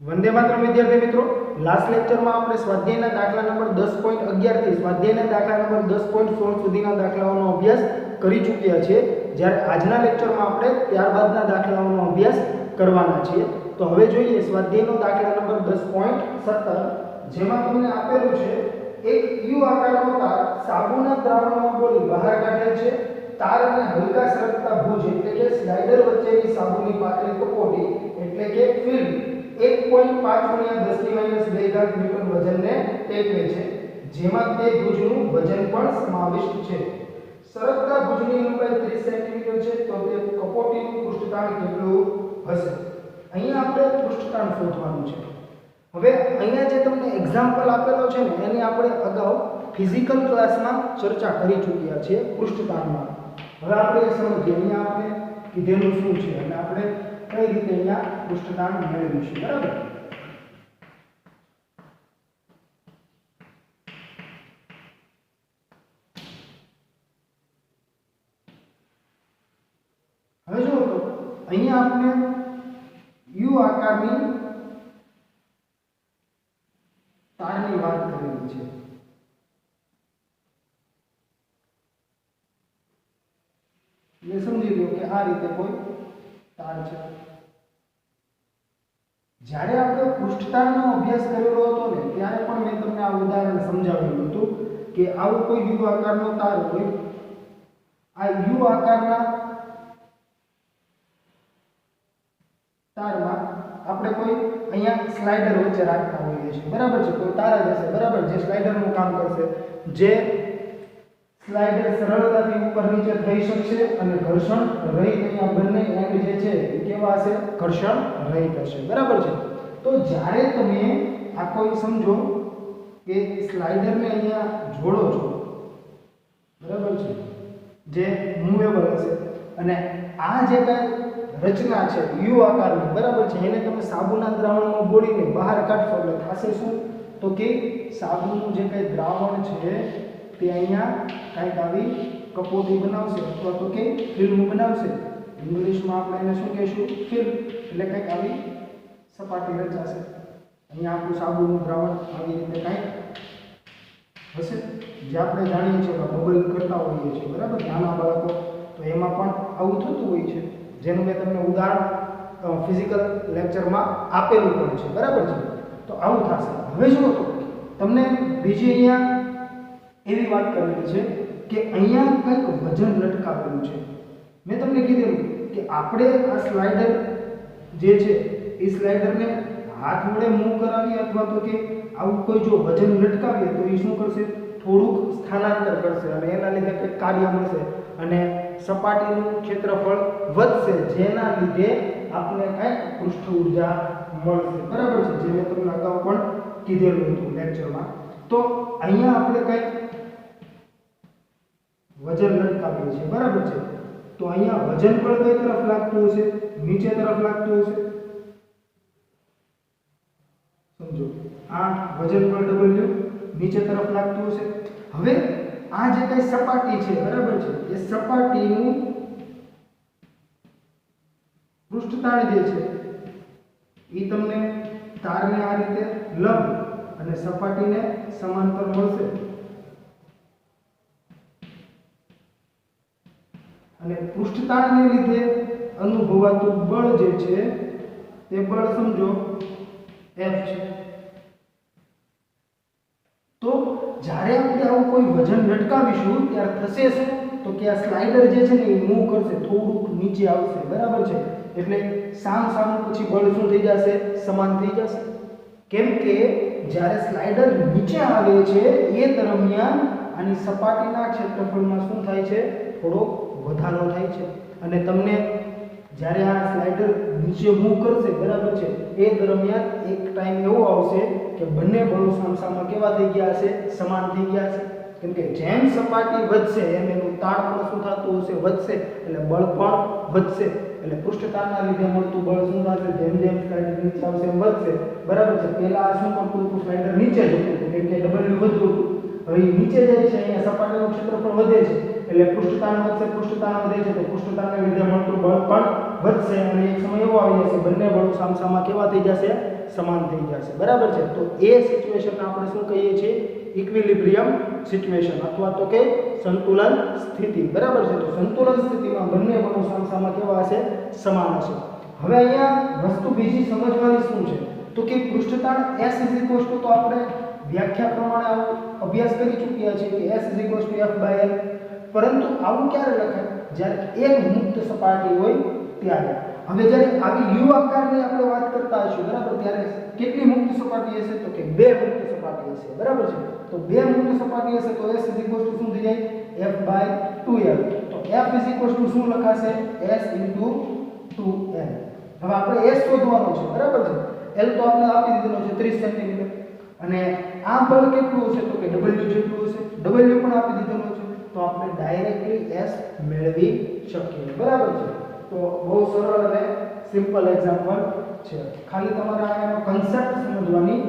वंदे मातरम विद्यार्थी मित्रों, last lecture में आपणे स्वाध्यायना दाखला नंबर 10.11 થી स्वाध्यायना दाखला नंबर 10.16 સુધીના દાખલાઓનો અભ્યાસ કરી ચૂક્યા છે। જ્યારે આજના લેક્ચરમાં આપણે ત્યારબાદના દાખલાઓનો અભ્યાસ કરવાના છીએ। તો હવે જોઈએ સ્વાધ્યાયનો દાખલા નંબર 10.17 જેમાં તમને આપેલું છે એક યુ આકારનો તાર સાબુના દ્રાવણમાં બોળી બહાર કાઢેલ છે। तार અને હલકા સરકતા ભુજ એટલે કે સ્લાઇડર વચ્ચેની સાબુની પાતળી કપોટી એટલે કે ફિલ્મ 1.5 × 10⁻² ઘાત ન્યૂટન વજનને ટેકવે છે, જેમાં તે ભુજનું વજન પણ સમાવિષ્ટ છે। સરકતા ભુજની લંબાઈ 30 સેન્ટીમીટર છે, તો તે કપોટીનું પૃષ્ઠતાણ કેટલું હશે? અહીંયા આપણે પૃષ્ઠતાણ શોધવાનું છે। હવે અહીંયા જે તમને એક્ઝામ્પલ આપેલો છે ને એની આપણે અગાઉ ફિઝિકલ ક્લાસમાં ચર્ચા કરી ચૂક્યા છીએ પૃષ્ઠતાણમાં। હવે આપણે એ સમજીએ અહીંયા આપણે કીધેલું શું છે અને આપણે કઈ રીતે અહીંયા પૃષ્ઠતાણ મેળવીશું, બરાબર? હવે જો તો અહીંયા આપણે યુ આકારની તારની વાત કરેલી છે। ये समझी लो कि आ रीते कोई तार है। જ્યારે આપણે પૃષ્ઠતાણનો અભ્યાસ કરેલો હતો ને ત્યારે પણ મેં તમને આ ઉદાહરણ સમજાવેલું હતું કે આવો કોઈ યુ આકારનો તાર હોય, આ યુ આકારના તારમાં આપણે કોઈ અહીંયા સ્લાઇડર વચ્ચે રાખતા હોઈએ છીએ, બરાબર છે? કોઈ તાર જ હશે, બરાબર, જે સ્લાઇડરનું કામ કરશે, જે સ્લાઇડર સરળતાથી ઉપર નીચે થઈ શકશે અને ઘર્ષણ રહિત અહીંયા બંને એન્ડ જે છે એ કેવા હશે? ઘર્ષણ રહિત હશે, બરાબર છે? તો જ્યારે તમે આ કોઈ સમજો કે સ્લાઇડરને અહીંયા જોડો છો, બરાબર છે, જે મૂવેબલ હશે અને આ જે કાંઈ રચના છે યુ આકારની, બરાબર છે, એને તમે સાબુના દ્રાવણમાં બોળીને બહાર કાઢશો એટલે થશે શું? તો કે સાબુનું જે કાંઈ દ્રાવણ છે તે અહીંયા કાંઈક આવી કપોટી બનાવશે અથવા તો કે ફિલ્મ બનાવશે। ઇંગ્લિશમાં આપણે એને શું કહીશું? ફિલ્મ, એટલે કંઈક આવી સપાટી રચાશે। અહીંયા આપણું સાબુનું દ્રાવણ આવી રીતે કાંઈક હશે, જે આપણે જાણીએ છીએ બબલ કરતા હોઈએ છીએ, બરાબર? નાના બાળકો તો એમાં પણ આવું થતું હોય છે, જેનું મેં તમને ઉદાહરણ ફિઝિકલ લેક્ચરમાં આપેલું પણ છે, બરાબર છે? તો આવું થશે। હવે જુઓ તો તમને બીજી અહીંયા એવી વાત કરવાની છે કે અહીંયા કંઈક વજન લટકાવેલું છે। મેં તમને કીધેલું કે આપણે આ સ્લાઇડર જે છે એ સ્લાઇડરને હાથ વડે મૂવ કરાવીએ અથવા તો કે આવું કોઈ જો વજન લટકાવીએ તો એ શું કરશે? થોડુંક સ્થાનાંતર કરશે અને એના લીધે કંઈક કાર્ય મળશે અને સપાટીનું ક્ષેત્રફળ વધશે, જેના લીધે આપણે કંઈક પૃષ્ઠ ઊર્જા મળશે, બરાબર છે? જે મેં તમને અગાઉ પણ કીધેલું હતું લેક્ચરમાં। તો અહીંયા આપણે કંઈક વજન લટકાવ્યું છે, બરાબર છે? તો અહીંયા વજન પણ કઈ તરફ લાગતું હશે? નીચે તરફ લાગતું હશે, સમજો આ વજન પણ ડબલ્યુ નીચે તરફ લાગતું હશે। હવે આ જે કઈ સપાટી છે, બરાબર છે, એ સપાટીનું પૃષ્ઠતાણ જે છે એ તમને તારને આ રીતે લંબ અને સપાટીને સમાંતર મળશે અને પૃષ્ઠતાણને લીધે અનુભવાતું બળ જે છે તે બળ સમજો F છે। તો જ્યારે આપણે આવું કોઈ વજન લટકાવીશું ત્યારે થશે શું? તો કે આ સ્લાઇડર જે છે ને એ મૂવ કરશે, થોડુંક નીચે આવશે, બરાબર છે? એટલે સામ પછી બળ શું થઈ જશે? સમાન થઈ જશે। કેમ કે જ્યારે સ્લાઇડર નીચે આવે છે એ દરમિયાન આની સપાટીના ક્ષેત્રફળમાં શું થાય છે? થોડો વધારો થાય છે અને તમને જ્યારે આ સ્લાઇડર નીચે મૂવ કરશે, બરાબર છે, એ દરમિયાન એક ટાઈમ એવો આવશે કે બંને બળો સામસામા કેવા થઈ ગયા હશે? સમાન થઈ ગયા હશે। કેમ કે જેમ સપાટી વધશે એમ એનું તાણ પણ શું થતું હશે? વધશે, એટલે બળ પણ વધશે। એટલે પૃષ્ઠતાણના લીધે મળતું બળ શું થશે? જેમ જેમ સ્લાઇડર નીચે આવશે એમ વધશે, બરાબર છે? પહેલા આ શું કરતું હતું? સ્લાઇડર નીચે જતું હતું, કેમ કે ડબલ્યુ વધતું હતું, હવે નીચે જાય છે, અહીંયા સપાટીનું ક્ષેત્રફળ વધે છે એટલે પૃષ્ઠતાણ વધશે, પૃષ્ઠતાણ વધે છે તો પૃષ્ઠતાણને લીધે મળતું બળ પણ વધશે અને એક સમય એવો આવી જશે બંને બળો સામસામા કેવા થઈ જશે સમાન થઈ જશે બરાબર છે તો એ સિચ્યુએશનને આપણે શું કહીએ છીએ ઇક્વિલિબ્રિયમ સિચ્યુએશન અથવા તો કે સંતુલન સ્થિતિ બરાબર છે તો સંતુલન સ્થિતિમાં બંને બળો સામસામા કેવા હશે સમાન હશે હવે અહીંયા વસ્તુ બીજી સમજવાની શું છે તો કે પૃષ્ઠતાણ S તો આપણે વ્યાખ્યા પ્રમાણે આવો અભ્યાસ કરી ચૂક્યા છે કે S F/L પરંતુ આવું ક્યારે લખાય જ્યારે એક મુક્ત સપાટી હોય ત્યારે હવે જ્યારે આવી U આકારની આપણે વાત કરતા હશું બરાબર ત્યારે કેટલી મુક્ત સપાટી હશે તો કે બે મુક્ત સપાટી હશે બરાબર છે તો બે મુક્ત સપાટી હશે તો S શું થઈ જાય F/2L તો F શું લખાશે S * 2L હવે આપણે S શોધવાનો છે બરાબર છે L તો આપણે આપી દીધેલો છે 30 સેન્ટીમીટર અને આ બળ કેટલું હશે તો કે W જેટલું હશે W પણ આપી દીધેલો છે તો આપણે ડાયરેક્ટલી S મેળવી શકીએ બરાબર છે તો બહુ સરળ અને સિમ્પલ એક્ઝામ્પલ છે ખાલી તમારે આનો કન્સેપ્ટ સમજવાની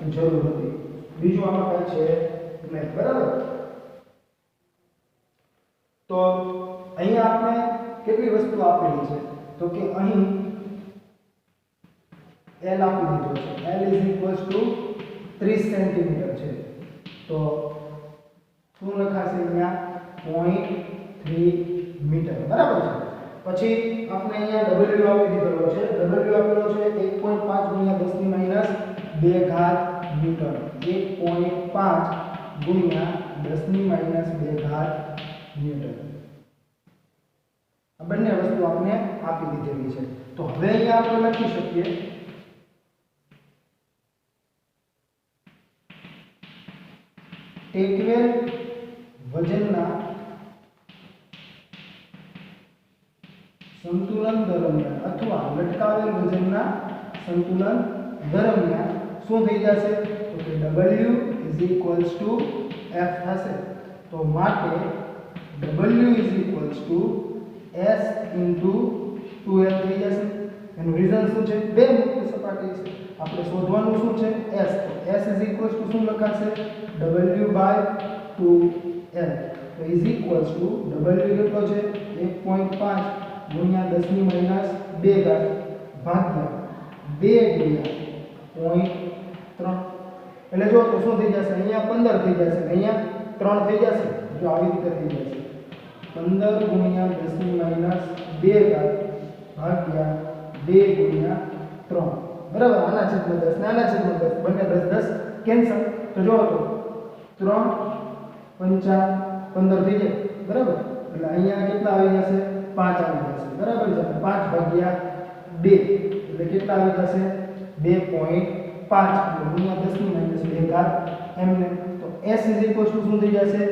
જરૂર હતી બીજું આમાં કઈ છે નહીં બરાબર તો અહીંયા આપણે કેટલી વસ્તુ આપેલી છે તો કે અહીં L આપી દીધો છે L = 30 સેન્ટીમીટર છે તો શું લખાશે અહીંયા 0.3 મીટર બરાબર છે પછી આપણે અહીંયા W આપી દીધેલો છે W આપેલો છે 1.5 × 10 - 2 ઘાત ન્યૂટન 1.5 × 10 - 2 ઘાત ન્યૂટન આ બંને વસ્તુ આપણે આપી દીધેલી છે તો હવે અહીંયા આપણે લખી શકીએ ટેકવેલ વજનના સંતુલન દરમિયાન અથવા લટકાવેલ વજનના સંતુલન દરમિયાન શું થઈ જશે તો કે W = F થશે તો માટે W = S * 2L થઈ જશે એનું રીઝન શું છે બે મુક્ત સપાટી છે આપણે શોધવાનું શું છે S તો S = શું લખાશે W/2L તો W કેટલો છે 1.5 × 10 - 2 ઘાત ભાગ્યા 2 × 0.3 એટલે જો તો શું થઈ જશે અહીંયા 15 થઈ જશે અહીંયા 3 થઈ જશે જો આવી રીતે થઈ જશે 15 × 10 - 2 ઘાત ભાગ્યા 2 × 3 બરાબર આના છેદમાં 10 ને આના છેદમાં 10 બંને 10 10 કેન્સલ તો જો તો 3 5 15 થઈ જાય બરાબર એટલે અહીંયા કેટલા આવી જશે 5 આવી જશે બરાબર છે 5 ભાગ્યા 2 એટલે કેટલા આવી જશે 2.5 એટલે 10 - 2 ઘાત એમને તો S = શું થઈ જશે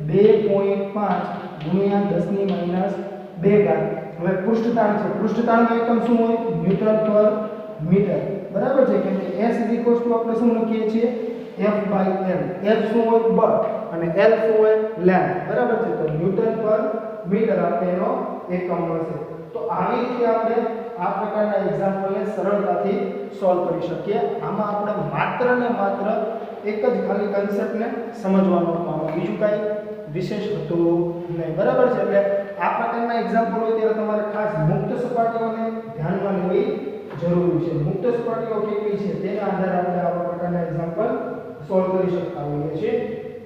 2.5 × 10 - 2 ઘાત હવે પૃષ્ઠતાણ છે પૃષ્ઠતાણનો એકમ શું હોય ન્યૂટન/મીટર બરાબર છે કેમ કે S = આપણે શું લખીએ છીએ F/L F શું હોય બળ અને L શું હોય લેન્થ બરાબર છે તો ન્યૂટન/મીટર આપણે એનો એકમ મળશે તો આવી રીતે આપણે આ પ્રકારના એક્ઝામ્પલને સરળતાથી સોલ્વ કરી શકીએ આમાં આપણે માત્ર ને માત્ર એક જ ખાલી કન્સેપ્ટને સમજવાનો હતો બીજું કાંઈ વિશેષ હતું નહીં બરાબર છે એટલે આ પ્રકારના એક્ઝામ્પલ હોય ત્યારે તમારે ખાસ મુક્ત સપાટીઓને ધ્યાનમાં લેવી જરૂરી છે મુક્ત સપાટીઓ કેટલી છે તેના આધારે આપણે આવા પ્રકારના એક્ઝામ્પલ સોલ્વ કરી શકતા હોઈએ છીએ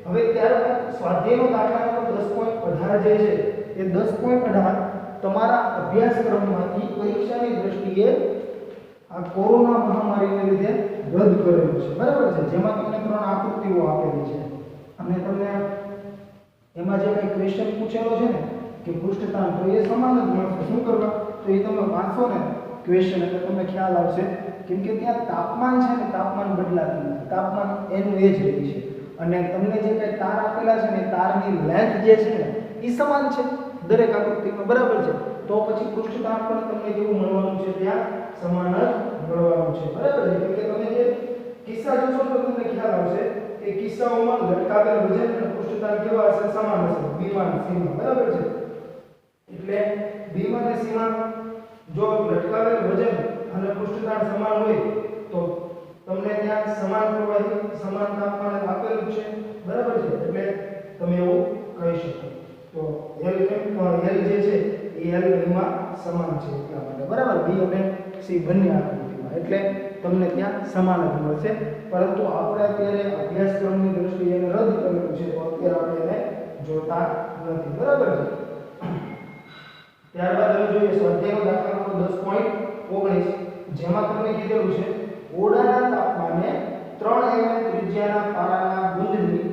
હવે ત્યારબાદ સ્વાધ્યાયનો દાખલા નંબર 10.18 જે છે એ 10.18 તમારા અભ્યાસક્રમમાંથી પરીક્ષાની દ્રષ્ટિએ આ કોરોના મહામારીને લીધે રદ કરેલું છે બરાબર છે જેમાં તમને 3 આકૃતિઓ આપેલી છે અને તમને એમાં જે કંઈ ક્વેશ્ચન પૂછેલો છે ને કે પૃષ્ઠતાણ તો એ સમાન જ મળશે શું કરવા તો એ તમે વાંચો ને ક્વેશ્ચન એટલે તમને ખ્યાલ આવશે કેમ કે ત્યાં તાપમાન છે ને તાપમાન બદલાતું નથી તાપમાન એનું એ જ રહે છે અને તમને જે કંઈ તાર આપેલા છે ને તારની લેન્થ જે છે ને એ સમાન છે દરેક આકૃતિમાં બરાબર છે તો પછી પૃષ્ઠતાણ પણ તમને કેવું મળવાનું છે ત્યાં સમાન જ મળવાનું છે બરાબર છે કેમ કે તમે જે કિસ્સા જોશો તો તમને ખ્યાલ આવશે કે કિસ્સાઓમાં લટકાવેલ વજન અને પૃષ્ઠતાણ કેવા હશે સમાન હશે B1 સીમા બરાબર છે એટલે B1 અને સીમા જો લટકાવેલ વજન અને પૃષ્ઠતાણ સમાન હોય તો તમને ત્યાં સમાન પ્રવાહી સમાન તાપમાન આપેલું છે બરાબર છે એટલે તમે એવું કહી શકો તો L જે છે એ L બેમાં સમાન છે એટલા માટે બરાબર B અને C બંને આકૃતિમાં એટલે તમને ત્યાં સમાન જ મળશે પરંતુ આપણે અત્યારે અભ્યાસક્રમની દ્રષ્ટિએ એને રદ કરેલું છે તો અત્યારે આપણે એને જોતા નથી બરાબર છે ત્યારબાદ હવે જોઈએ સ્વાધ્યાયનો દાખલા નંબર 10.19 જેમાં તમને કીધેલું છે ઓરડાના તાપમાને 3 mm ત્રિજ્યાના પારાના બુંદની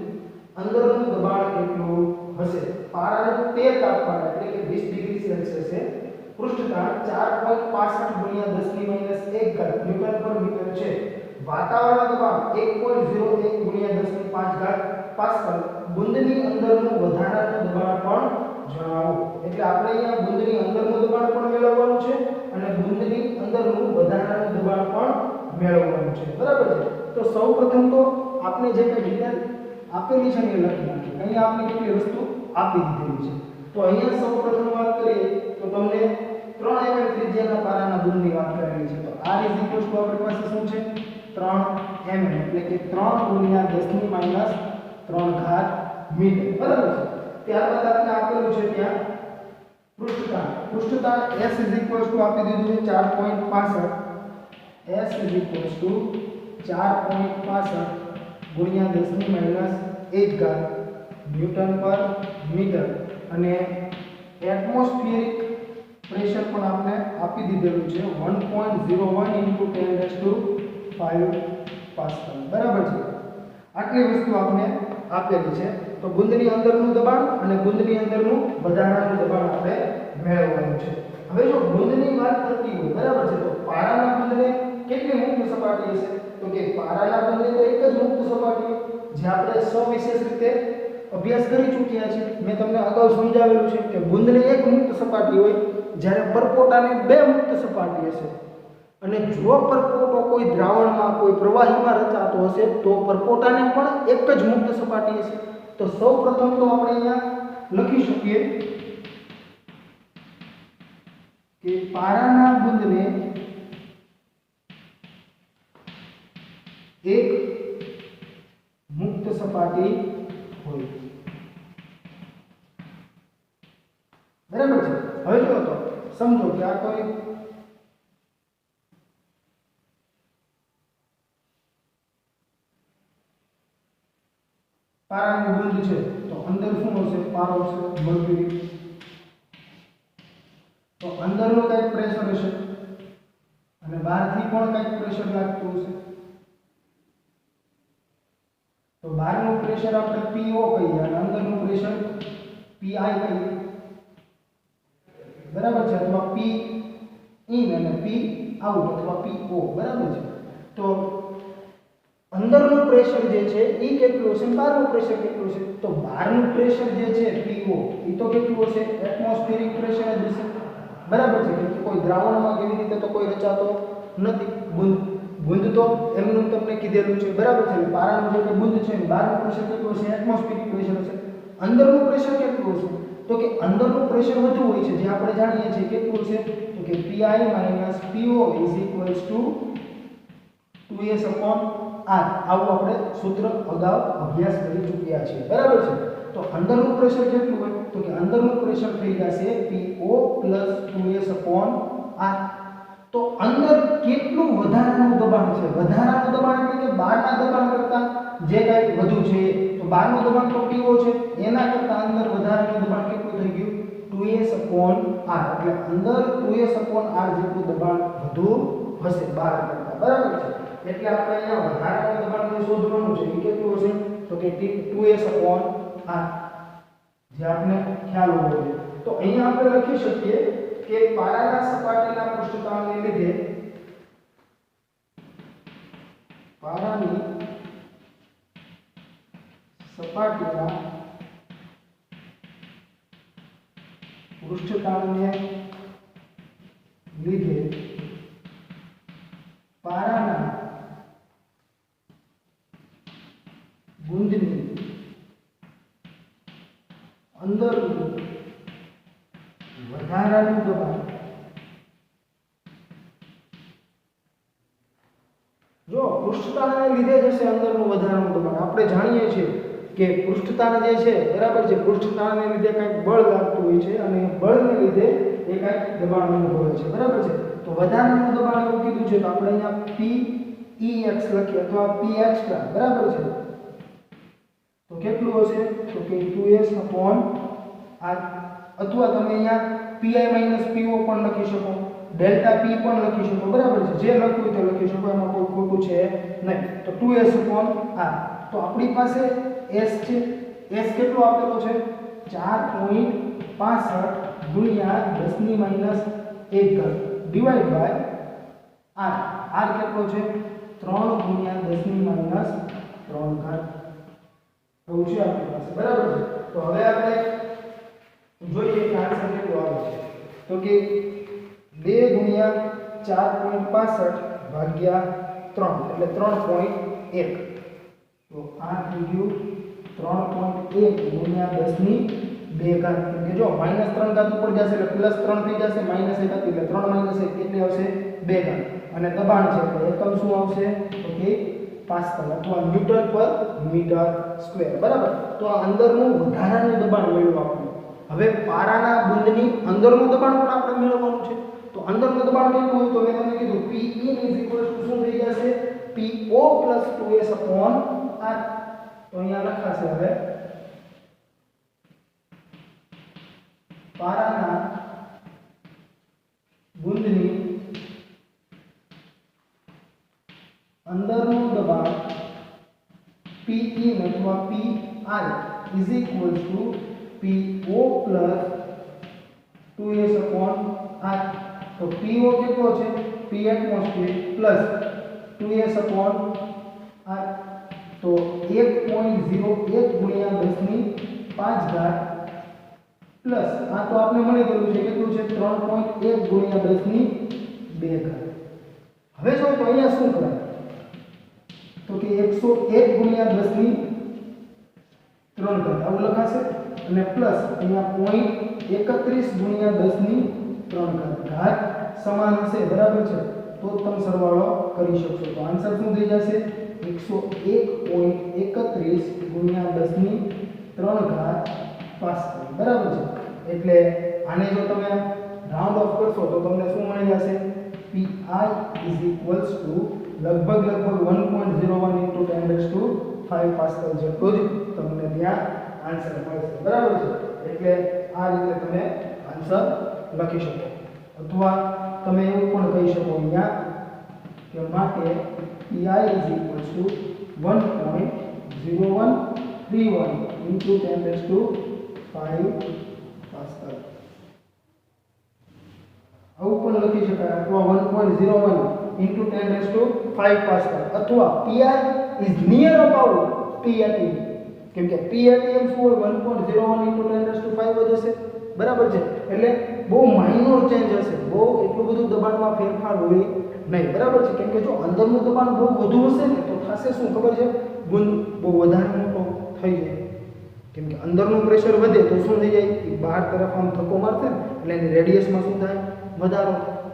અંદરનું દબાણ કેટલું હશે પારાનું તે તાપમાન એટલે કે 20 ડિગ્રી સેલ્સિયસે પૃષ્ઠતાણ 4.65 ગુણ્યા 10 ની -1 ઘાત ન્યૂટન પર મીટર છે વાતાવરણ દબાણ 1.01 ગુણ્યા 10 ની 5 ઘાત પાસ્કલ બુંદની અંદરનું વધારાનું દબાણ પણ જણાવો એટલે આપણે અહીંયા બુંદની અંદરનું દબાણ પણ મેળવવાનું છે અને બુંદની અંદરનું વધારાનું દબાણ પણ મેળવવાનું છે બરાબર છે તો સૌપ્રથમ તો આપણે જે કંઈ ડિટેલ આપેલી છે ને એ લખી નાખીએ અહીંયા આપણે કેટલી વસ્તુ આપી દીધેલી છે તો અહીંયા સૌપ્રથમ વાત કરીએ તો તમને 3 mm ત્રિજ્યાના પારાના બુંદની વાત કરેલી છે તો r આપણી પાસે શું છે 3 mm એટલે કે 3 ગુણ્યા 10 ની -3 ઘાત મીટર બરાબર છે ત્યારબાદ આપણે આપેલું છે ત્યાં પૃષ્ઠતાણ S આપી દીધું છે 4.65 S 4.65 ગુણ્યા 10 ની -1 ઘાત ન્યૂટન પર મીટર અને એટમોસ્ફિયરિક પ્રેશર પણ આપણે આપી દીધેલું છે 1.01 × 10⁵ પાસ્કલ બરાબર છે આટલી વસ્તુ આપણે આપેલી છે તો બુંદની અંદરનું દબાણ અને બુંદની અંદરનું વધારાનું દબાણ આપણે મેળવવાનું છે હવે જો બુંદની વાત થતી હોય બરાબર છે તો પારાના બુંદને કેટલી મુક્ત સપાટી હશે તો કે પારાના બુંદને તો એક જ મુક્ત સપાટી જે આપણે સવિશેષ રીતે અભ્યાસ કરી ચૂક્યા છે મેં તમને અગાઉ સમજાવેલું છે કે બુંદની એક મુક્ત સપાટી હોય જ્યારે પરપોટાની બે મુક્ત સપાટી હશે અને જો પરપોટો કોઈ દ્રાવણમાં કોઈ પ્રવાહીમાં રચાતો હશે તો પરપોટાને પણ એક જ મુક્ત સપાટી હશે તો સૌપ્રથમ તો આપણે અહીંયા લખી શકીએ કે પારાના બુંદને એક મુક્ત સપાટી હોય બરાબર છે હવે જો તો સમજો કે આ કોઈ પારાનું બુંદ છે તો અંદર શું હશે પારો હશે મર્ક્યુરી તો અંદરનું કંઈક પ્રેશર હશે અને બહારથી પણ કંઈક પ્રેશર લાગતું હશે તો બહારનું પ્રેશર આપણે PO કહીએ અને અંદરનું પ્રેશર PI કહીએ બરાબર છે અથવા P in અને P out અથવા PO બરાબર છે તો અંદરનું પ્રેશર જે છે એ કેટલું હશે બહારનું પ્રેશર કેટલું છે તો બહારનું પ્રેશર જે છે PO એ તો કેટલું હશે એટમોસ્ફિયરિક પ્રેશર જ હશે બરાબર છે કે કોઈ દ્રાવણમાં કેવી રીતે તો કોઈ રચાતો નથી બુંદ તો એમનું તમને કીધેલું છે બરાબર છે પારાનું જે બુંદ છે બહારનું પ્રેશર કેટલું હશે એટમોસ્ફિયરિક પ્રેશર હશે અંદરનું પ્રેશર કેટલું હશે તો કે અંદરનું પ્રેશર વધુ હોય છે જે આપણે જાણીએ છીએ કેટલું છે તો કે PI - PO = 2S / R આવું આપણે સૂત્ર અગાઉ અભ્યાસ કરી ચૂક્યા છીએ બરાબર છે તો અંદરનું પ્રેશર કેટલું હોય તો કે અંદરનું પ્રેશર થઈ જશે PO + 2S / R તો અંદર કેટલું વધારાનું દબાણ છે વધારાનું દબાણ એટલે કે બહારના દબાણ કરતાં જે કંઈ વધુ છે તો બહારનું દબાણ તો PO છે એના કરતાં અંદર વધારાનું દબાણ કેટલું થઈ ગયું 2S / R એટલે અંદર 2S / R જેટલું દબાણ વધુ હશે બહાર કરતાં બરાબર છે એટલે આપણે અહીંયા વધારાનું દબાણ શોધવાનું છે એ કેટલું હશે તો કે 2S / R જે આપણે ખ્યાલ હોવો જોઈએ તો અહીંયા આપણે લખી શકીએ કે પારાના સપાટીના પૃષ્ઠતાણને લીધે પારાની સપાટીના પૃષ્ઠતાણને લીધે પારાના બુંદની અંદરનું વધારાનું દબાણ જો પૃષ્ઠતાણને લીધે જ હશે અંદરનું વધારાનું દબાણ આપણે જાણીએ છીએ કે પૃષ્ઠતાણ જે છે બરાબર છે, પૃષ્ઠતાણને લીધે કંઈક બળ લાગતું હોય છે અને બળને લીધે એ કંઈક દબાણ અનુભવે છે બરાબર છે. તો વધારાનું દબાણ એવું કીધું છે તો આપણે અહીંયા Pex લખીએ અથવા P extra બરાબર છે. તો કેટલું હશે તો કે 2s upon r અથવા તમે અહીંયા pi - po પણ લખી શકો, ડેલ્ટા p પણ લખી શકો બરાબર છે. જે લખવું તે લખી શકો, એમાં કોઈ ખોટું છે નહીં. તો 2s upon r. તો આપણી પાસે s છે, s કેટલો આપેલો છે 4.65 ગુણ્યા 10 - 1 ડિવાઇડ બાય r. r કેટલો છે 3 ગુણ્યા 10 - 3 એવું છે આપણી પાસે બરાબર છે. તો હવે આપણે જોઈએ કે આન્સર કેટલો આવે છે. તો કે 2 ગુણ્યા 4.65 ભાગ્યા 3 એટલે 3.1. તો આ થઈ ગયું 3.1 ગુણ્યા 10 - 2 કેમ કે જો -3 ઘાત ઉપર જશે એટલે +3 થઈ જશે, -1 એટલે 3 - 1 કેટલી આવશે 2 અને દબાણ છે એટલે એકમ શું આવશે તો કે પાસ્કલ અથવા ન્યૂટન પર મીટર સ્ક્વેર બરાબર. તો આ અંદરનું વધારાનું દબાણ મેળવવા આપણે. હવે પારાના બુંદની અંદરનું દબાણ પણ આપણે મેળવવાનું છે. તો અંદરનું દબાણ કેટલું હોય તો મેં તમને કીધું P in શું થઈ જશે PO + 2s upon r. તો અહીંયા લખાશે હવે પારાના બુંદની અંદરનું દબાણ P in અથવા P r is equal to PO plus 2s upon r. તો PO કેટલો છે P atmosphere plus 2s upon r. તો 1.01 ગુણ્યા 10 - 5 પ્લસ આ તો આપણે મળી ગયું છે કેટલું છે 3.1 ગુણ્યા 10 - 2. હવે જો તો અહીંયા શું કરાય તો કે 101 ગુણ્યા 10 - 3 આવું લખાશે અને પ્લસ અહીંયા 0.31 ગુણ્યા 10 - 3 ઘાત સમાન હશે બરાબર છે તો તમે સરવાળો કરી શકશો. તો આન્સર શું થઈ જશે 101.31 ગુણ્યા 10 - 3 પાસ્કલ બરાબર છે. એટલે આને જો તમે રાઉન્ડ ઓફ કરશો તો તમને શું મળી જશે Pi લગભગ 1.01 × 10⁵ પાસ્કલ જેટલું જ તમને ત્યાં આન્સર મળશે બરાબર છે. એટલે આ રીતે તમે આન્સર લખી શકો અથવા તમે એવું પણ કહી શકો અહીંયા કે માટે Pi 1.0131 × 10⁵ પાસ્કલ આવું પણ લખી શકાય અથવા 1.01 × 10⁵ પાસ્કલ અથવા Pi is near about P atm કેમ કે P atm શું હોય 1.01 × 10⁵ જ હશે બરાબર છે. એટલે બહુ માઇનોર ચેન્જ હશે, બહુ એટલું બધું દબાણમાં ફેરફાર હોય નહીં બરાબર છે. કેમ કે જો અંદરનું દબાણ બહુ વધુ હશે ને તો થશે શું ખબર છે ગુંદ બહુ વધારે મોટો થઈ જાય. કેમ કે અંદરનું પ્રેશર વધે તો શું થઈ જાય બહાર તરફ આમ ધક્કો મારશે ને એટલે એની રેડિયસમાં શું થાય વધારો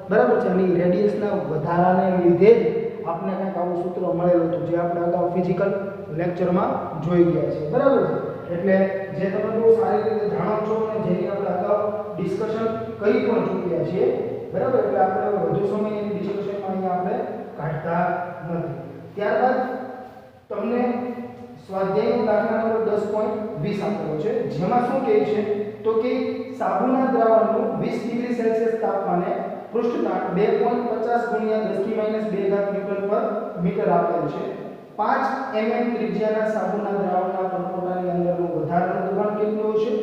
બરાબર છે. અને રેડિયસના વધારાને લીધે જ આપણે કંઈક આવું સૂત્ર મળેલું હતું જે આપણે અગાઉ ફિઝિકલ લેક્ચરમાં જોઈ ગયા છે બરાબર છે. એટલે જે તમે બહુ સારી રીતે જાણો છો અને જેની આપણે અગાઉ ડિસ્કશન કરી પણ ચૂક્યા છીએ બરાબર. એટલે આપણે વધુ સમય એની ડિસ્કશનમાં અહીંયા આપણે કાઢતા નથી. ત્યારબાદ તમને સ્વાધ્યાયનો દાખલા નંબર 10.20 આપેલો છે જેમાં શું કહે છે તો કે સાબુના દ્રાવણનું 20 ડિગ્રી સેલ્સિયસ તાપમાને પૃષ્ઠતાણ 2.50 ગુણ્યા 10 - 2 ન્યૂટન પર મીટર આપેલ છે. 5 mm ત્રિજ્યાના સાબુના દ્રાવણના પરપોટાની અંદરનું વધારાનું દબાણ કેટલું હશે?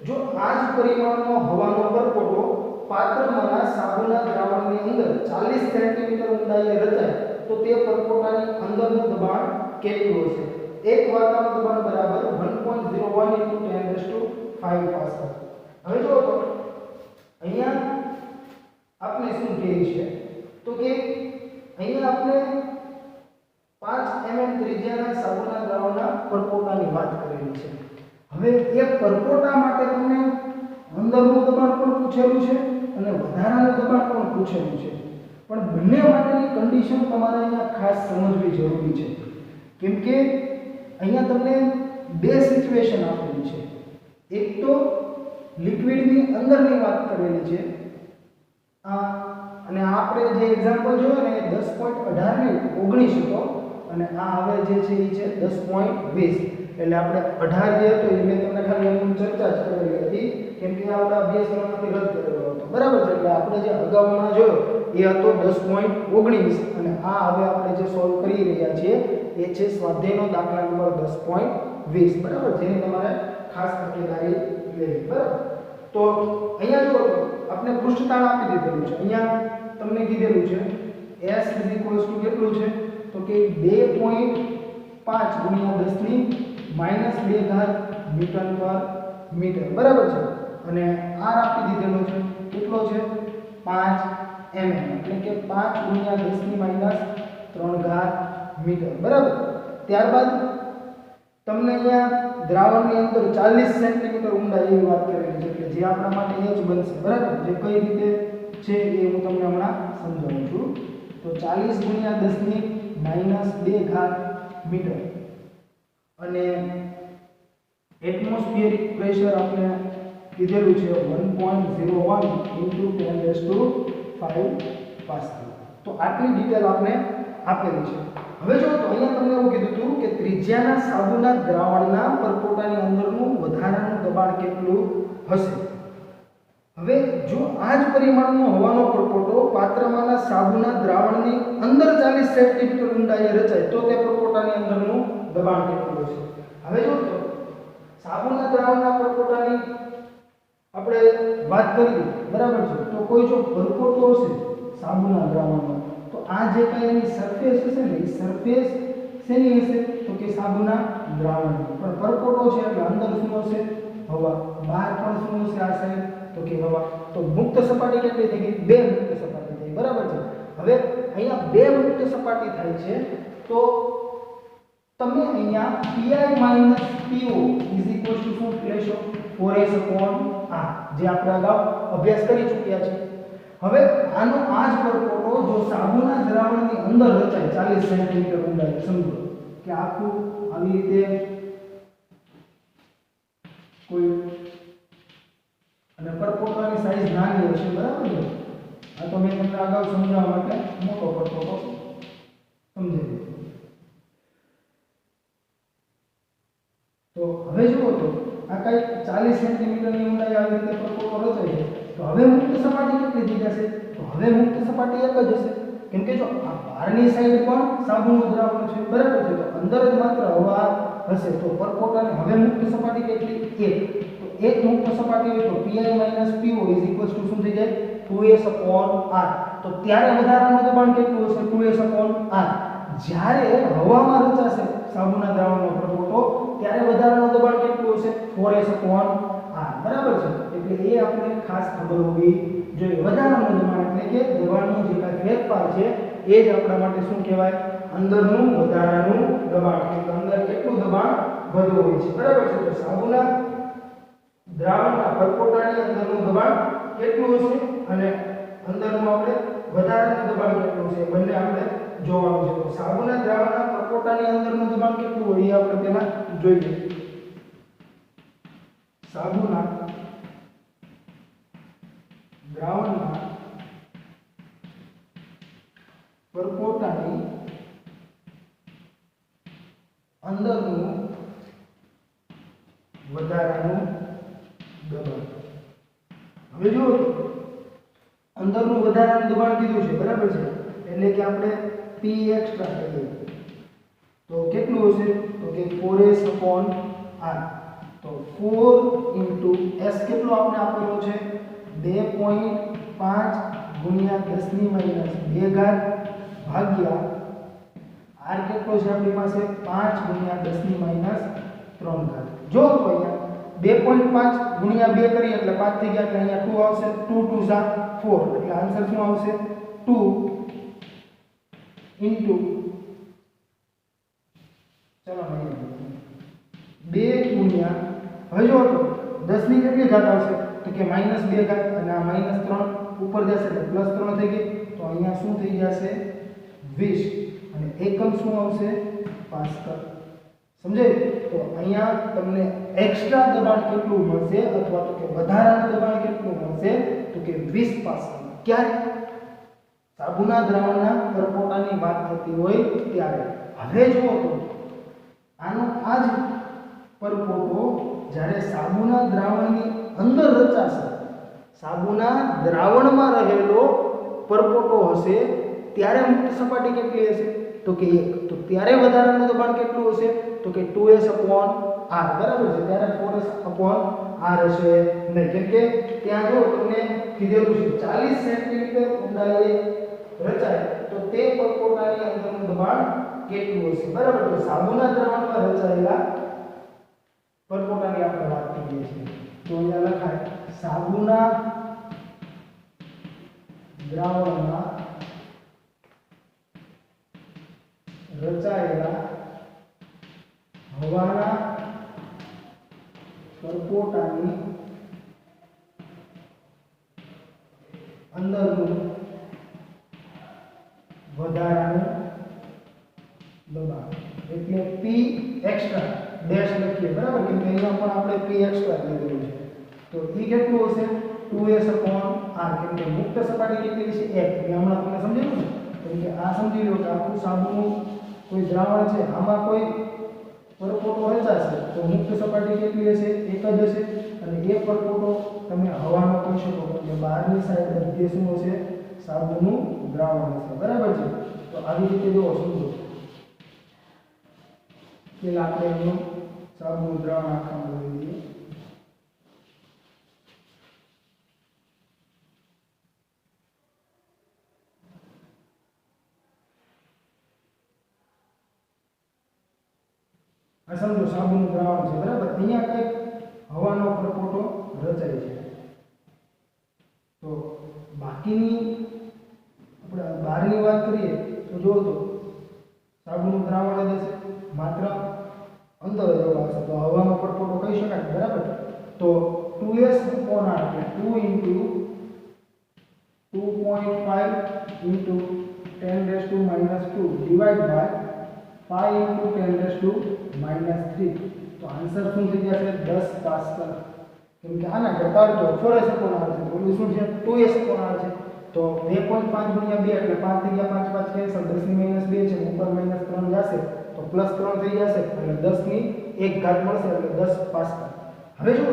જો આ જ પરિમાણનો હવાનો પરપોટો પાત્રમાંના સાબુના દ્રાવણની અંદર 40 સેન્ટીમીટર ઊંડાઈએ રચાય તો તે પરપોટાની અંદરનું દબાણ કેટલું હશે? એક વાતાવરણ દબાણ બરાબર 1.01 × 10⁵ પાસ્કલ. હવે જો તો અહીંયા આપણે શું કહીએ છે તો કે અહીંયા આપણે 5 mm ત્રિજ્યાના સાબુના દ્રાવણના પરપોટાની વાત કરેલી છે. હવે એ પરપોટા માટે તમને અંદરનું દબાણ પણ પૂછેલું છે અને વધારાનું દબાણ પણ પૂછેલું છે. પણ બંને માટેની કન્ડિશન તમારે અહીંયા ખાસ સમજવી જરૂરી છે. કેમ કે અહીંયા તમને બે સિચ્યુએશન આપેલી છે. એક તો લિક્વિડની અંદરની વાત કરેલી છે આ, અને આપણે જે એક્ઝામ્પલ જોયો ને એ 10.18 ને 19 હતો, અને આ હવે જે છે એ છે 10.20. એટલે આપણે 18 જે હતો એ મેં તમને ખાલી એની ચર્ચા જ કરેલી હતી, કેમ કે આપણા અભ્યાસક્રમમાંથી રદ કરેલો હતો, બરાબર છે. એટલે આપણે જે અગાઉમાં જોયો એ હતો 10.19, અને આ હવે આપણે જે સોલ્વ કરી રહ્યા છીએ એ છે સ્વાધ્યાયનો દાખલા નંબર 10.20, બરાબર. જેની તમારે ખાસ તકેદારી લેવી, બરાબર. તો અહીંયા જો આપણે પૃષ્ઠતાણ આપી દીધેલું છે. અહીંયા તમને કીધેલું છે s કેટલું છે તો કે 2.5 ગુણ્યા 10 ની -2 ઘાત ન્યૂટન પર મીટર, બરાબર છે. અને r આપી દીધેલો છે કેટલો છે 5 mm, એટલે કે 5 ગુણ્યા 10 ની -3 ઘાત મીટર, બરાબર. ત્યારબાદ તમને અહીંયા દ્રાવણની અંદર 40 સેન્ટીમીટર ઊંડાઈ એવી વાત કરેલી છે, એટલે જે આપણા માટે એ જ બનશે, બરાબર. જે કઈ રીતે છે એ હું તમને હમણાં સમજાવું છું. તો 40 ગુણ્યા 10 ની -2 ઘાત મીટર, અને એટમોસ્ફિયરિક પ્રેશર આપણે કીધેલું છે 1.01 × 10⁵ પાસ્કલ. તો આટલી ડિટેલ આપણે આપેલી છે. હવે જો તો અહીંયા તમને એવું કીધું હતું કે ત્રિજ્યાના સાબુના દ્રાવણના પરપોટાની અંદરનું વધારાનું દબાણ કેટલું હશે. હવે જો આ જ પરિમાણનો હવાનો પરપોટો પાત્રમાંના સાબુના દ્રાવણની અંદર 40 સેન્ટીમીટર ઊંડાઈએ રચાય તો તે પરપોટાની અંદરનું દબાણ કેટલું હશે. હવે જો તો સાબુના દ્રાવણના પરપોટાની આપણે વાત કરીએ, બરાબર છે. તો કોઈ જો પરપોટો હશે સાબુના દ્રાવણનો, તો આ જે કઈ એની સરફેસ હશે ને એ સરફેસ શેની હશે તો કે સાબુના દ્રાવણની. પણ પરપોટો છે એટલે અંદર શું હશે હવા, બહાર પણ શું હશે આ સાઈડ તો કે હવા. તો મુક્ત સપાટી કેટલી થઈ ગઈ 2 મુક્ત સપાટી થઈ, બરાબર છે. હવે અહીંયા 2 મુક્ત સપાટી થાય છે તો તમે અહીંયા pi - po શું લેશો 4s/r, જે આપણે અગાઉ અભ્યાસ કરી ચૂક્યા છે. હવે આનો આ જ પરપોટો જો સાબુના દ્રાવણની અંદર રચાય 40 સેન્ટીમીટર ઊંડાઈ, સમજો કે આખું આવી રીતે કોઈ, અને પરપોટાની સાઈઝ નાની હશે, બરાબર છે. આ તો મેં તમને અગાઉ સમજાવવા માટે મોટો પરપોટો સમજાવી દીધો. તો હવે જુઓ તો આ કઈ 40 સેન્ટીમીટરની ઊંડાઈ આવી રીતે પરપોટો રચાય છે. તો હવે મુક્ત સપાટી કેટલી થઈ જશે તો હવે મુક્ત સપાટી એક જ હશે, કેમ કે જો આ બહારની સાઈડ પણ સાબુનું દ્રાવણ છે, બરાબર છે. તો અંદર જ માત્ર હવા હશે, તો પરપોટાની હવે મુક્ત સપાટી કેટલી 1. તો એક મુક્ત સપાટી હોય તો pi - po શું થઈ જાય 2s/r. તો ત્યારે વધારાનું દબાણ કેટલું હશે 2s/r. જ્યારે હવામાં રચાશે સાબુના દ્રાવણનો પરપોટો ત્યારે વધારાનું દબાણ કેટલું હશે 4s/r, બરાબર છે. એટલે એ આપણે ખાસ ખબર હોવી જોઈએ. વધારાનું દબાણ એટલે કે દબાણનો જે કાંઈ ફેરફાર છે એ જ આપણા માટે શું કહેવાય અંદરનું વધારાનું દબાણ, એટલે અંદર કેટલું દબાણ વધુ હોય છે, બરાબર છે. તો સાબુના દ્રાવણના પરપોટાની અંદરનું દબાણ કેટલું હશે અને અંદરનું આપણે વધારાનું દબાણ કેટલું છે બંને આપણે જોવાનું છે. તો સાબુના દ્રાવણના પરપોટાની અંદરનું દબાણ કેટલું હોય એ આપણે પહેલા જોઈએ. સાબુના દ્રાવણના પરપોટાની અંદરનું વધારાનું દબાણ. હવે જુઓ અંદરનું વધારાનું દબાણ કીધું છે, બરાબર છે. એટલે કે આપણે P એક્સ્ટ્રા કહીએ તો કેટલું હશે તો કે 4s/r. તો 4 * s કેટલો આપણે આપેલો છે 2.5 ગુણ્યા 10⁻² ઘાત ભાગ્યા r કેટલો છે આપણી પાસે 5 ગુણ્યા 10⁻³ ઘાત. જો તો અહીંયા 2.5 ગુણ્યા 2 કરીએ એટલે 5 થઈ ગયા, એટલે અહીંયા 2 આવશે. 2 2 * 4 એટલે આન્સર શું આવશે 2 ઇન્ટુ ચલો 2 ગુણ્યા, હવે જો તો 10 ની કેટલી ઘાત આવશે તો કે -2 ઘાત, અને આ -3 ઉપર જશે એટલે +3 થઈ ગઈ. તો અહીંયા શું થઈ જશે 20, અને એકમ શું આવશે પાસ્કલ. સમજાય? તો અહીંયા તમને એક્સ્ટ્રા દબાણ કેટલું મળશે અથવા તો કે વધારાનું દબાણ કેટલું મળશે તો કે 20 પાસ્કલ. ક્યારે? સાબુના દ્રાવણના પરપોટાની વાત થતી હોય ત્યારે. હવે જુઓ તો આનો આ જ પરપોટો જ્યારે સાબુના દ્રાવણની અંદર રચાશે, સાબુના દ્રાવણમાં રહેલો પરપોટો હશે ત્યારે મુક્ત સપાટી કેટલી હશે તો કે 1. તો ત્યારે વધારાનું દબાણ કેટલું હશે તો કે 2s/r. બરાબર છે? ત્યારે 4s/r હશે નહીં, કેમ કે ત્યાં જો તમને કીધેલું છે 40 સેન્ટીમીટર ઊંડાઈએ રચાય તો તે પરપોટાની અંદરનું દબાણ કેટલું હશે. બરાબર? તો સાબુના દ્રાવણમાં રચાયેલા પરપોટાની આપણે વાત કરીએ છીએ. તો અહીંયા લખાય સાબુના દ્રાવણમાં રચાયેલા હવાના પરપોટાની અંદરનું વધારાનું દબાણ એટલે P એક્સ્ટ્રા ડેશ લખીએ. બરાબર? કેમ કે અહીંયા પણ આપણે P એક્સ્ટ્રા લીધેલું છે. તો E કેટલું હશે 2s/r. કેમ કે મુક્ત સપાટી કેટલી છે 1. એટલે હમણાં તમને સમજાયું ને? કેમ કે આ સમજી લો કે આખું સાબુનું કોઈ દ્રાવણ છે, આમાં કોઈ પરપોટો રચાશે તો મુક્ત સપાટી કેટલી હશે 1 જ હશે. અને એ પરપોટો તમે હવાનો કહી શકો કે બહારની સાઈડ બધી શું હશે સાબુનું દ્રાવણ હશે. બરાબર છે? તો આવી રીતે જો સમજો કે આપણે એનું સાબુનું દ્રાવણ આખામાં લઈ લઈએ. આ સમજો સાબુનું દ્રાવણ છે. બરાબર? અહીંયા કંઈક હવાનો પરપોટો રચાય છે. તો બાકીની આપણે બહારની વાત કરીએ તો જો તો સાબુનું દ્રાવણ જ હશે, માત્ર અંદર જ આવશે તો હવાનો પરપોટો કહી શકાય. બરાબર? તો 2s/r એટલે 2 * 2.5 * 10⁻² ડિવાઇડ બાય 5 × 10⁻³ તો આન્સર શું થઈ જશે 10 પાસ્કલ. કેમ કે આના કરતા જો 4s/r છે તો ઓલું શું છે 2s/r છે. તો 2.5 × 2 એટલે 5 થઈ ગયા, 5 5 કેન્સલ, 10 ની -2 છે, ઉપર -3 જશે તો +3 થઈ જશે એટલે 10 ની 1 ઘાત મળશે એટલે 10 પાસ્કલ. હવે જો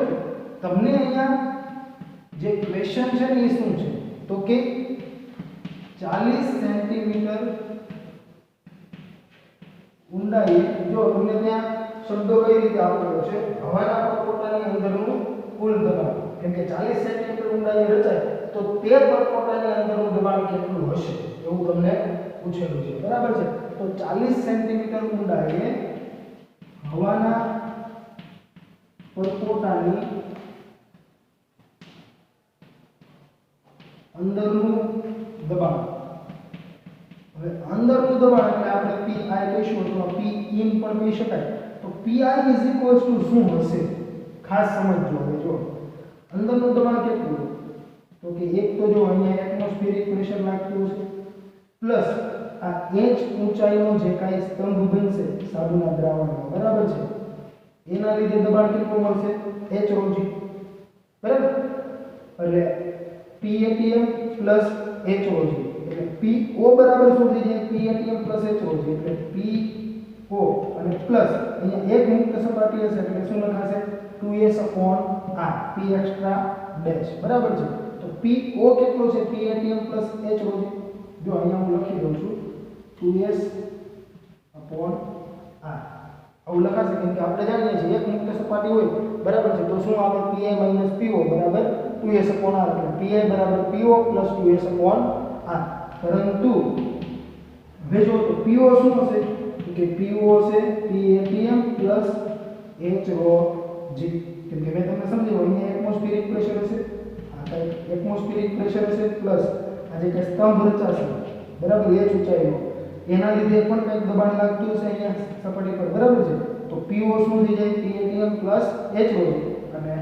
તમને અહીંયા જે ક્વેશ્ચન છે ને એ શું છે તો કે 40 સેન્ટીમીટર ઊંડાઈએ જો તમને ત્યાં શબ્દો કઈ રીતે આપેલો છે હવાના પરપોટાની અંદરનું કુલ દબાણ. કેમ કે 40 સેન્ટીમીટર ઊંડાઈએ રચાય તો તે પરપોટાની અંદરનું દબાણ કેટલું હશે એવું તમને પૂછેલું છે. બરાબર છે? તો 40 સેન્ટીમીટર ઊંડાઈએ હવાના પરપોટાની અંદરનું દબાણ. હવે અંદરનું દબાણ એટલે આપણે PI કહીશું અથવા P in પણ કહી શકાય. તો PI શું હશે ખાસ સમજજો. હવે જો અંદરનું દબાણ કેટલું તો કે એક તો જો અહીંયા એટમોસ્ફિયરિક પ્રેશર લાગતું છે પ્લસ આ h ઊંચાઈનો જે કાંઈ સ્તંભ બનશે સાબુના દ્રાવણમાં. બરાબર છે? એના લીધે દબાણ કેટલું મળશે h ρg. બરાબર? એટલે PATM પ્લસ h ρg એટલે PO બરાબર શું થઈ જાય PATM પ્લસ h ρg એટલે PO અને પ્લસ અહીંયા એક મુક્ત સપાટી હશે એટલે શું લખાશે 2s/r P એક્સ્ટ્રા ડેશ. બરાબર છે? તો PO કેટલો છે PATM પ્લસ h ρg. જો અહીંયા હું લખી દઉં છું 2s/r આવું લખાશે કેમ કે આપણે જાણીએ છીએ એક મુક્ત સપાટી હોય. બરાબર છે? તો શું આવે PI - PO બરાબર 2s/r એટલે PI બરાબર PO પ્લસ 2s/r. પરંતુ હવે જો તો PO શું હશે તો કે PO હશે PATM પ્લસ h ρg. કેમ કે મેં તમને સમજાવ્યું અહીંયા એટમોસ્ફિયરિક પ્રેશર હશે, આ કંઈક એટમોસ્ફિયરિક પ્રેશર હશે પ્લસ આ જે કંઈ સ્તંભ રચાશે બરાબર h ઊંચાઈનો એના લીધે પણ કંઈક દબાણ લાગતું હશે અહીંયા સપાટી પર. બરાબર છે? તો PO શું થઈ જાય PATM પ્લસ h ρg અને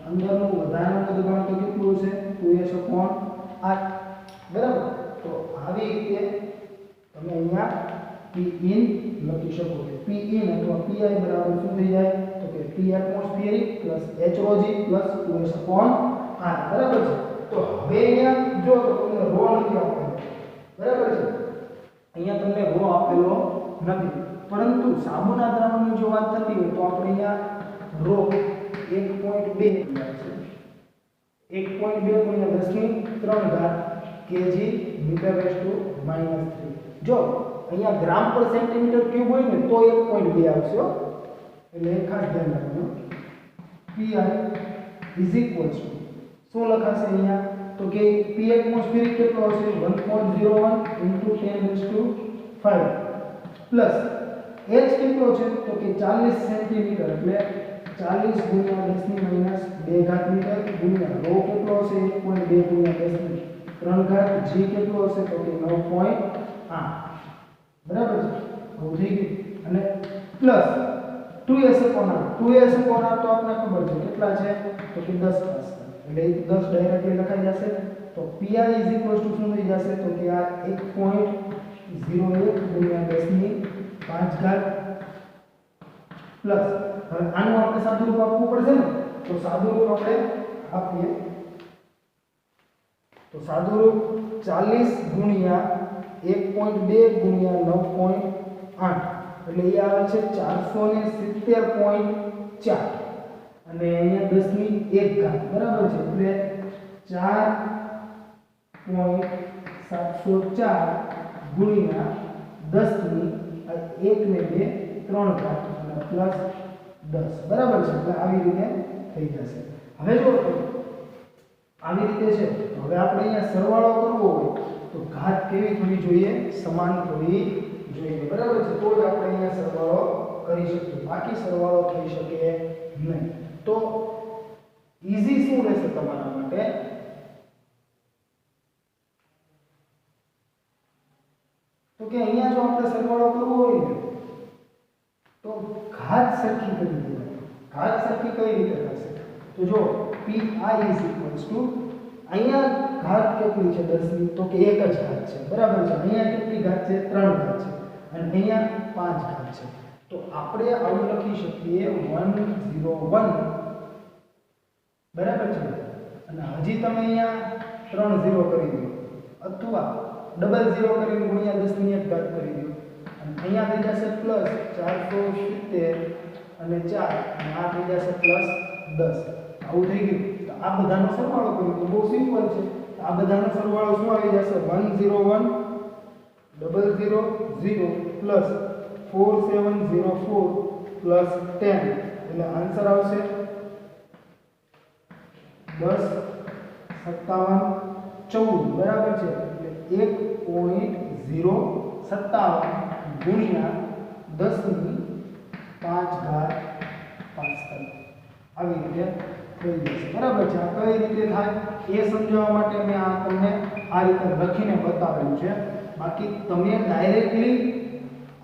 અંદરનું વધારાનું દબાણ તો કેટલું હશે 2s/r. બરાબર? તો આવી રીતે તમે અહીંયા પી ઇન લખી શકો છો પી ઇન અથવા પીઆઈ બરાબર શું થઈ જાય તો કે P atmospheric plus H rho g plus QS upon R બરાબર છે તો હવે અહીંયા જો તમને રો નથી આપેલો બરાબર છે અહીંયા તમને રો આપેલો નથી પરંતુ સાબુના દ્રાવણની જો વાત થતી હોય તો આપણે અહીંયા રો 1.2 છે 1.2 ગુણ્યા 10 ની 3 ઘાત કેજી મીટર રેઝ ટુ -3 જો અહીંયા ગ્રામ પર સેન્ટીમીટર ક્યુબ હોય ને તો 1.2 આવશે એટલે ખાસ ધ્યાન રાખવાનું pi ઇઝ ઇક્વલ્સ ટુ શું લખાશે અહીંયા તો કે p એટમોસ્ફિયરિક કેટલો હશે 1.01 * 10⁵ પ્લસ h કેટલો છે તો કે 40 સેન્ટીમીટર એટલે 40 ગુણ્યા 10 ની -2 ઘાત મીટર ગુણ્યા રો કેટલો હશે 1.2 ગુણ્યા 10 ની 3 ઘાત g કેટલો હશે તો કે 9.8 બરાબર છે બહુ થઈ ગયું અને પ્લસ 2s upon r તો આપને ખબર છે કેટલા છે તો કે 10 પાસ્કલ એટલે 10 ડાયરેક્ટલી લખાઈ જશે તો pi શું થઈ જશે તો કે આ 1.01 ગુણ્યા 10 ની 5 ઘાત પ્લસ હવે આનું આપણે સાદું રૂપ આપવું પડશે ને તો સાદું રૂપ આપણે આપીએ તો સાદું રૂપ 40 ગુણ્યા 1.2 ગુણ્યા 9.8 એટલે એ આવે છે 470.4 અને અહીંયા 10 ની 1 ઘાત બરાબર છે એટલે 4.704 ગુણ્યા 10 ની 1 ને 2 3 ઘાત અને પ્લસ 10 બરાબર છે એટલે આવી રીતે થઈ જશે હવે જો આવી રીતે છે તો હવે આપણે અહીંયા સરવાળો કરવો હોય તો ઘાત કેવી થવી જોઈએ સમાન થવી જોઈએ બરાબર છે તો જ આપણે અહીંયા સરવાળો કરી શકીએ બાકી સરવાળો થઈ શકે નહીં તો ઈઝી શું રહેશે તમારા માટે તો કે અહીંયા જો આપણે સરવાળો કરવો હોય ને તો ઘાત સરખી કરી દેવાની ઘાત સરખી કઈ રીતે થશે તો જો pi અહીંયા ઘાત કેટલી છે 10 ની તો કે એક જ ઘાત છે બરાબર છે અહીંયા કેટલી ઘાત છે 3 ઘાત છે અને અહીંયા 5 ઘાત છે તો આપણે આવું લખી શકીએ 101 બરાબર છે અને હજી તમે અહીંયા 3 0 કરી દો અથવા ડબલ 0 કરીને ગુણ્યા 10 ની 1 ઘાત કરી દો અને અહીંયા થઈ જશે પ્લસ 470 અને 4 અને આ થઈ જશે પ્લસ 10 આવું થઈ ગયું તો આ બધાનો સરવાળો કર્યો તો બહુ સિમ્પલ છે આ બધાનો સરવાળો શું આવી જશે 101 000 પ્લસ 4704 પ્લસ 10 એટલે આન્સર આવશે 10 57 14 બરાબર છે એટલે 1.057 ગુણ્યા 10 ની 5 ઘાત પાસ્કલ આવી રીતે થઈ જશે બરાબર છે આ કઈ રીતે થાય એ સમજાવવા માટે મેં આ તમને આ રીતે લખીને બતાવેલું છે બાકી તમે ડાયરેક્ટલી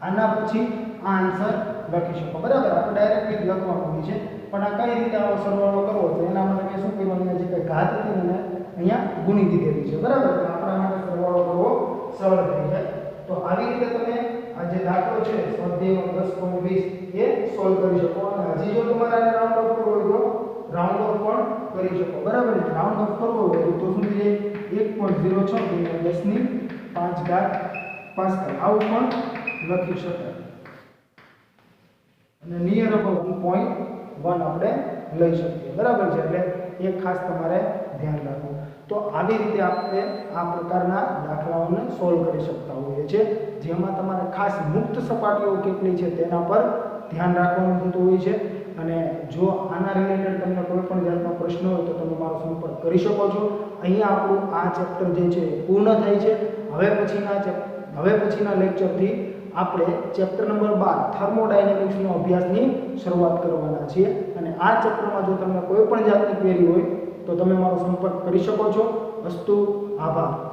આના પછી આ આન્સર લખી શકો બરાબર આપણે ડાયરેક્ટલી લખવાનું હોય છે પણ આ કઈ રીતે આવો સરવાળો કરવો તો એના માટે મેં શું કર્યું અહીંયા જે કઈ ઘાત હતી ને અહીંયા ગુણી દીધેલી છે બરાબર તો આપણા માટે સરવાળો કરવો સરળ થઈ જાય તો આવી રીતે તમે આ જે દાખલો છે સ્વાધ્યાયનો 10.20 એ સોલ્વ કરી શકો અને હજી જો તમારે આને રાઉન્ડ ઓફ કરવો હોય તો રાઉન્ડ ઓફ પણ કરી શકો બરાબર છે રાઉન્ડ ઓફ કરવો હોય તો શું થઈ જાય 1.06 ગુણ્યા 10 ની 5 ઘાત પાસ્કલ આવું પણ લખી શકાય અને નિયર અબાઉટ 1.1 આપણે લઈ શકીએ બરાબર છે એટલે એ ખાસ તમારે ધ્યાન રાખવું તો આવી રીતે આપણે આ પ્રકારના દાખલાઓને સોલ્વ કરી શકતા હોઈએ છીએ જેમાં તમારે ખાસ મુક્ત સપાટીઓ કેટલી છે તેના પર ધ્યાન રાખવાનું થતું હોય છે અને જો આના રિલેટેડ તમને કોઈ પણ જાતનો પ્રશ્ન હોય તો તમે મારો સંપર્ક કરી શકો છો અહીંયા આપણું આ ચેપ્ટર જે છે પૂર્ણ થાય છે હવે પછીના લેક્ચરથી આપણે ચેપ્ટર નંબર 12 થર્મોડાયનેમિક્સનો અભ્યાસની શરૂઆત કરવાના છીએ અને આ ચેપ્ટરમાં જો તમને કોઈ પણ જાતની ક્વેરી હોય તો તમે મારો સંપર્ક કરી શકો છો. અસ્તુ, આભાર.